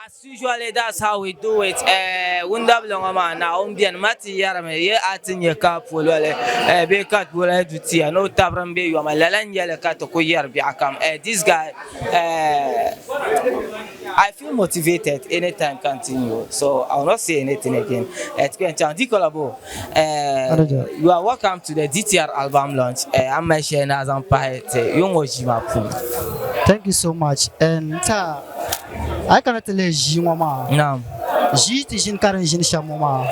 As usually, that's how we do it. Wunda belong man now. Bien mati yarame ye atin ye kap wolale. Be kat wolale duty. No tabram be you am lalan yele kat ko yer bi akam. This guy, I feel motivated anytime continue. So I will not say anything again. COLLABO. You are welcome to the DTL album launch. I'm sharing as I'm part. Thank you so much. And I cannot tell you, Mama. No. Jin karan jin shamoma.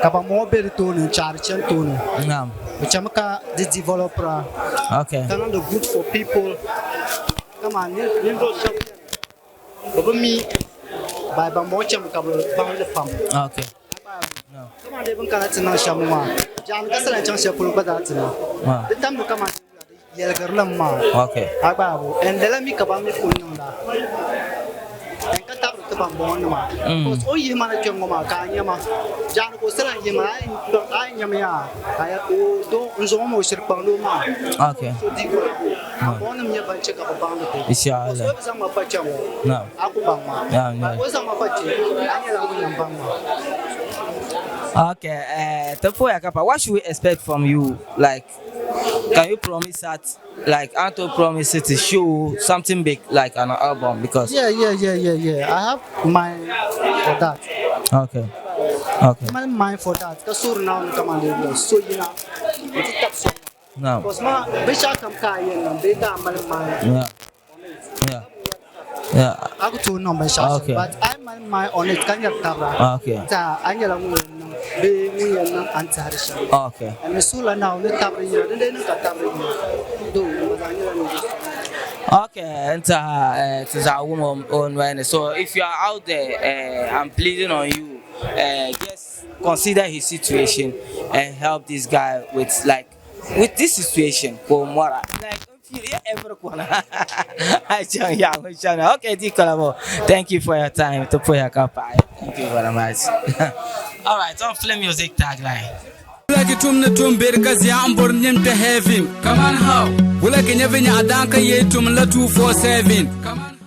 Kaba mobile tone charge tone. No. Chamaka the developer. Okay. Turn the good for people. Come on, you go me by Bamocham Kabul Bang Pam. Okay. No. Come on, they won't call it na shamoma. Jan Castle and Chance Pulbadatina. The time to come on. Yelgarlama. Okay. Ababu. And let me kabami pununda. And cut up the bambonama. Because all you man at your mama, Kanyama, Jan was selling him. I Yamia. I don't Zomo Sirpaluma. Okay. So deep. I want them here by check up a pound of it. It's your other. No. Akubama. Yeah. Was on my budget. Okay. What should we expect from you? Like, can you promise that? Like, Anto promise to show something big, like an album? Because Yeah. I have mind for that. okay. My mind for that. Because so now come on, so you know, it's tough song. No. Because my Bishop come Kayan and Beta my Yeah. I go to no Bishop, Okay. but I'm my on it. Can you cover? Okay. Angela be we and Antarisha. Okay. And Missoula now, the Tabri, and then Tabri. Do Okay, and it's a woman on right. So if you are out there, I'm pleading on you, just consider his situation and help this guy with this situation. Okay, COLLABO. Thank you for your time. To put your cup. Thank you very much. All right, on Flame Music tagline. Like tum na tum berkazi ambor nyem te heaven. Come on how? Wula kenye venya adanka ye tum la 247. Come on.